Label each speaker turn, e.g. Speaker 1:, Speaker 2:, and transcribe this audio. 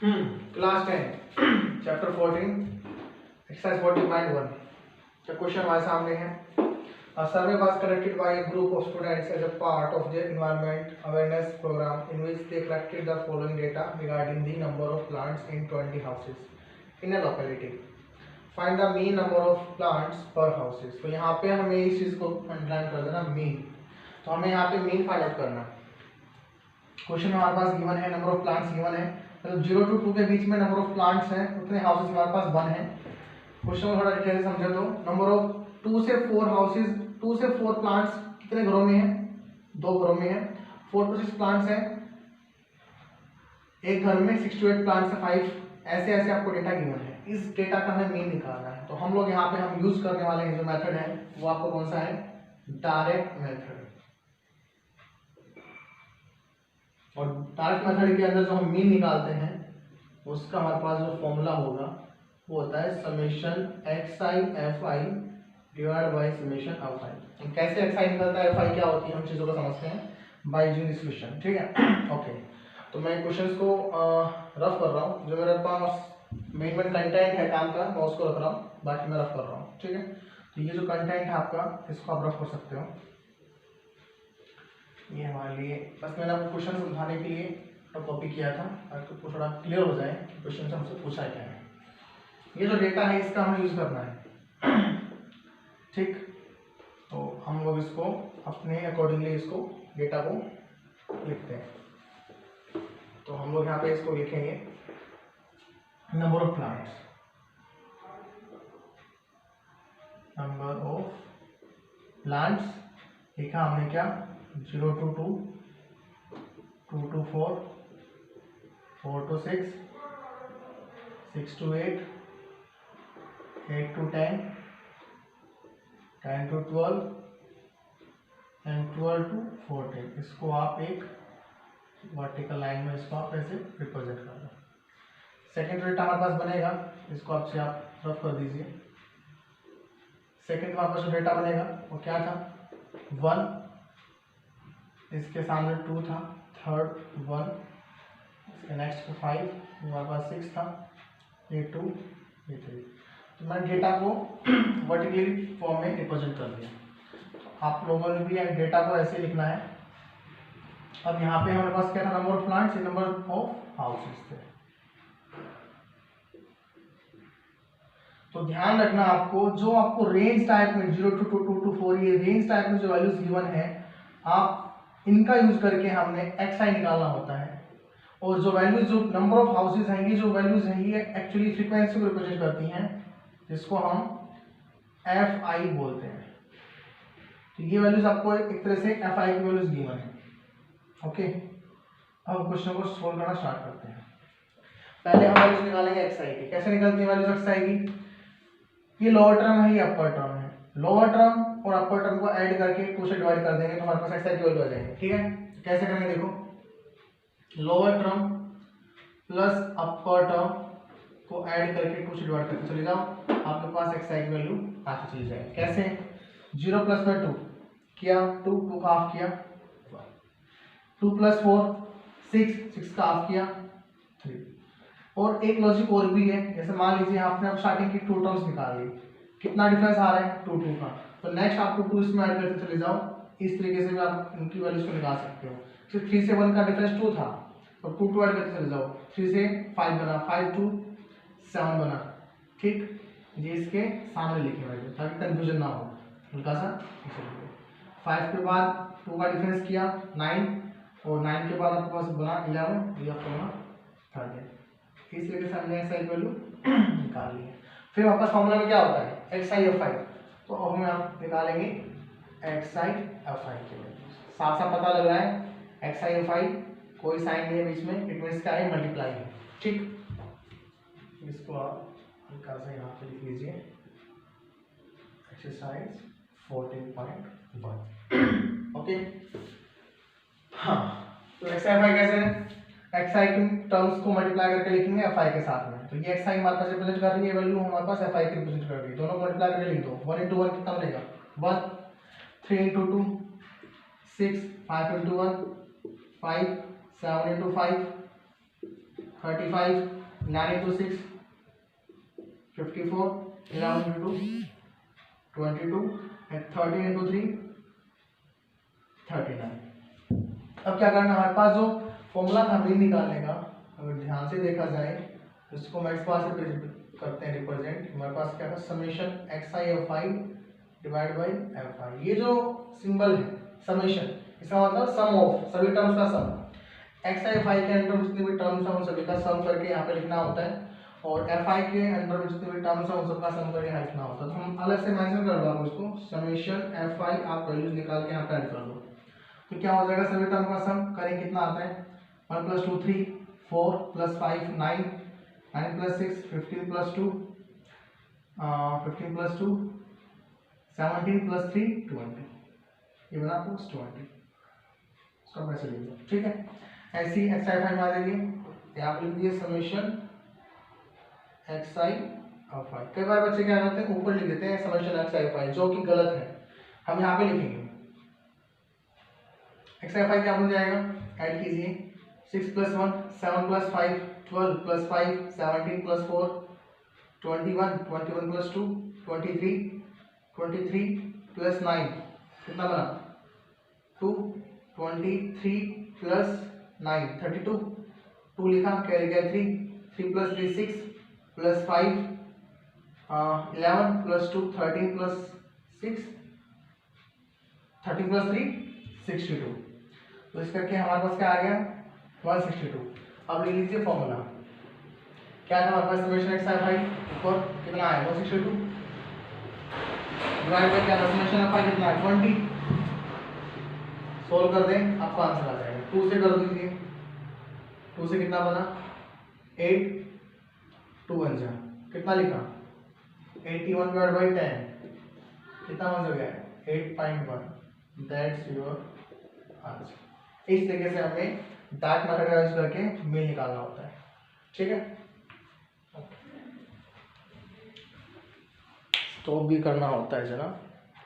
Speaker 1: Class 10 chapter 14 exercise 40.1 का question हमारे सामने है। A survey was conducted by a group of students as a part of their environment awareness program in which they collected the following data regarding the number of plants in 20 houses in a locality. Find the mean number of plants per houses. तो यहाँ पे हमें इस चीज को underline कर देना mean. तो हमें यहाँ पे मीन फाइंड आउट करना। क्वेश्चन में हमारे पास गिवन है नंबर ऑफ प्लांट्स गिवन है, मतलब 0 to 2 के बीच में नंबर ऑफ प्लांट्स हैं, उतने हाउसेस हमारे पास 1 है। क्वेश्चन को थोड़ा डिटेल से समझे तो नंबर ऑफ 2 से 4 हाउसेस, 2 से 4 प्लांट्स कितने घरों में है? 2 घरों में है। 4 to 6 प्लांट्स हैं एक घर में, 6 to 8 प्लांट्स है 5। ऐसे ऐसे आपको डेटा गिवन है। इस डेटा का हमें मीन निकालना है। तो हम लोग यहाँ पे हम यूज करने वाले हैं जो मेथड है वो आपको कौन सा है? Direct method. और डायरेक्ट मेथड के अंदर जो हम मीन निकालते हैं उसका हमारे पास जो फॉर्मूला होगा वो होता है summation xi fi divide by summation fi। कैसे xi निकलता है, fi क्या होती है, हम चीजों को समझते हैं बाय यूजिंग दिस क्वेश्चन। ठीक है, ओके। तो मैं क्वेश्चंस को रफ कर रहा हूँ। जो मेरे पास मेन कंटेंट है काम का मैं उसको रख रहा हूँ, बाकी मैं रफ कर रहा हूँ। ठीक है, तो ये जो कंटेंट है आपका इसको आप रफ कर सकते हो। ये हमारे लिए बस मैंने आपको क्वेश्चन समझाने के लिए तो कॉपी किया था ताकि आपको थोड़ा क्लियर हो जाए कि क्वेश्चन से हमसे पूछा क्या है। ये जो डेटा है इसका हमें यूज करना है। ठीक, तो हम लोग इसको अपने अकॉर्डिंगली इसको डेटा को लिखते हैं। तो हम लोग यहाँ पे इसको लिखेंगे number of plants, number of plants लिखा हमने क्या 0 to 2, 2 to 4, 4 to 6, 6 to 8, 8 to 10, 10 to 12 and 12 to 14। इसको आप एक वर्टिकल लाइन में इसको आप ऐसे रिप्रेजेंट कर लो। सेकेंड डेटा हमारे पास बनेगा, इसको आपसे आप रफ कर दीजिए। सेकेंड हमारे पास जो डेटा बनेगा वो क्या था 1, इसके सामने 2 था, थर्ड 1, इसके नेक्स्ट 5, हमारे पास 6 था, ये 2, ये 3। तो मैंने डेटा को वर्टिकली फॉर्म में रिप्रेजेंट कर दिया। तो आप लोगों ने भी डेटा को ऐसे लिखना है। अब यहाँ पे हमारे पास क्या था number of plants, number of houses थे। तो ध्यान रखना आपको जो आपको रेंज टाइप में 0 to 2 to 4 ये रेंज टाइप में जो वैल्यूज गिवन है आप इनका यूज करके हमने xi निकालना होता है। और जो वैल्यूज जो नंबर ऑफ हाउसेज हैं ये जो वैल्यूज हैं ये एक्चुअली फ्रीक्वेंसी को रिप्रेजेंट करती हैं जिसको हम fi बोलते हैं। तो ये वैल्यूज आपको एक तरह से fi की वैल्यूज गिवन है। ओके, अब क्वेश्चन को सोल्व करना स्टार्ट करते हैं। पहले हम वैल्यूज निकालेंगे xi की। कैसे निकलती है वैल्यूज xi की? ये लोअर टर्म है, ये अपर टर्म है। लोअर टर्म और अपर टर्म को ऐड करके 2 से डिवाइड कर देंगे तो हमारे पास xi की वैल्यू आ जाएगी। ठीक है, कैसे करेंगे देखो, लोअर टर्म प्लस अपर टर्म को ऐड करके 2 से डिवाइड करके चले जाओ, आपके पास xi की वैल्यू आके चली जाएगी। कैसे? 0 प्लस में 2 किया, 2 का हाफ किया 2 प्लस 4 6 का हाफ किया 3। और एक लॉजिक और भी है, जैसे मान लीजिए आपने अब स्टार्टिंग की 2 टर्म्स निकाल ली, कितना डिफरेंस आ रहा है 2 का, तो नेक्स्ट आपको 2 इसमें ऐड करते चले जाओ। इस तरीके से भी आप इनकी वैल्यूज को निकाल सकते हो। फिर 3 से 1 का डिफरेंस 2 था तो 2 ऐड करते चले जाओ, 3 से 5 बना, 5 to 7 बना। ठीक, ये इसके सामने लिखे वैल्यू ताकि कंफ्यूजन ना हो हल्का सा। 5 के बाद 2 का डिफरेंस किया 9 और 9 के बाद आपके पास बना 11, ये आपको बना 13। इस तरीके से हमने xi वैल्यू निकाल ली है। फिर आपका फॉर्मूला में क्या होता है xi fi, तो अब हम यहाँ निकालेंगे xi fi की वैल्यू। साफ साफ पता लग रहा है xi fi कोई साइन नहीं है बीच में, इट मींस क्या है मल्टीप्लाई है। ठीक, इसको आप हल्का सा यहाँ पे लिख लीजिए एक्सरसाइज 14.1। ओके, हाँ, तो xi fi कैसे है, xi की टर्म्स को मल्टीप्लाई करके लिखेंगे fi के साथ में। तो ये xi हमारे पास रिप्रेजेंट कर रही है वैल्यू, हमारे पास fi की रिप्रेजेंट कर रही है। दोनों को मल्टीप्लाई करके लिख दो, 1 into 1 कितना बनेगा 1, 3 into 2 6, 5 into 1 5, 7 into 5 35, 9 into 6, 54, 11 into 2, 22, and 13 into 3, 39। अब क्या करना, हमारे पास जो फॉर्मूला था हमें निकालने का, अगर ध्यान से देखा जाए तो इसको मैं इस पास से करते हैं रिप्रेजेंट। हमारे पास क्या था, summation x I F I divide by F I. ये जो सिंबल है समेशन, इसका मतलब सम ऑफ सभी टर्म्स का सम। एक्स आई एफ आई के अंदर जितने भी टर्म्स हैं उन सभी का सम करके यहाँ पे लिखना होता है, और एफ आई के अंदर में जितने भी टर्म्स हैं उन सबका सम करके यहाँ लिखना होता है। तो हम अलग से मेंशन कर रहा हूँ इसको, समेशन एफ आई आप वैल्यूज निकाल के यहाँ पे ऐड कर दो। तो क्या हो जाएगा, सभी टर्म का सम करें कितना आता है, 1 + 2 3, 4 + 5 9, 9 + 6 15 + 2 15 + 2 17 + 3 20, ये बना आपको 20। सब ऐसे लिख दो, ठीक है। ऐसी एक्स आई फाई मान लीजिए, यहाँ पे लिख दिए summation x I F I. कई बार बच्चे क्या करते हैं ऊपर लिख देते हैं summation x I F I, जो कि गलत है। हम यहाँ पे लिखेंगे एक्स आई फाई क्या बन जाएगा, ऐड कीजिए 6 + 1 7 + 5 12 + 5 17 + 4 21 21 + 2 23 23 + 9 कितना बना 2 23 + 9 32 2 लिखा, कैरी गया 3 3 + 3 6 + 5 11 + 2 13 + 6 13 + 3 62। तो इस करके हमारे पास क्या आ गया 162। अब लिख लीजिए फॉर्मूला, क्या था हमारे पास समेशन एक्स आई फाई ऊपर कितना है 162 डिवाइड बाय क्या था समेशन एफ आई कितना है 20। सोल्व कर दें आपको आंसर आ जाएगा। 2 से कर दीजिए, 2 से कितना बना 8 2 1 जा कितना लिखा 81 डिवाइड बाय 10 कितना आंसर गया 8.1। That's your answer. इस तरीके से हमें डार्क मेथड यूज करके मीन निकालना होता है, ठीक है। स्टॉप भी करना होता है जरा।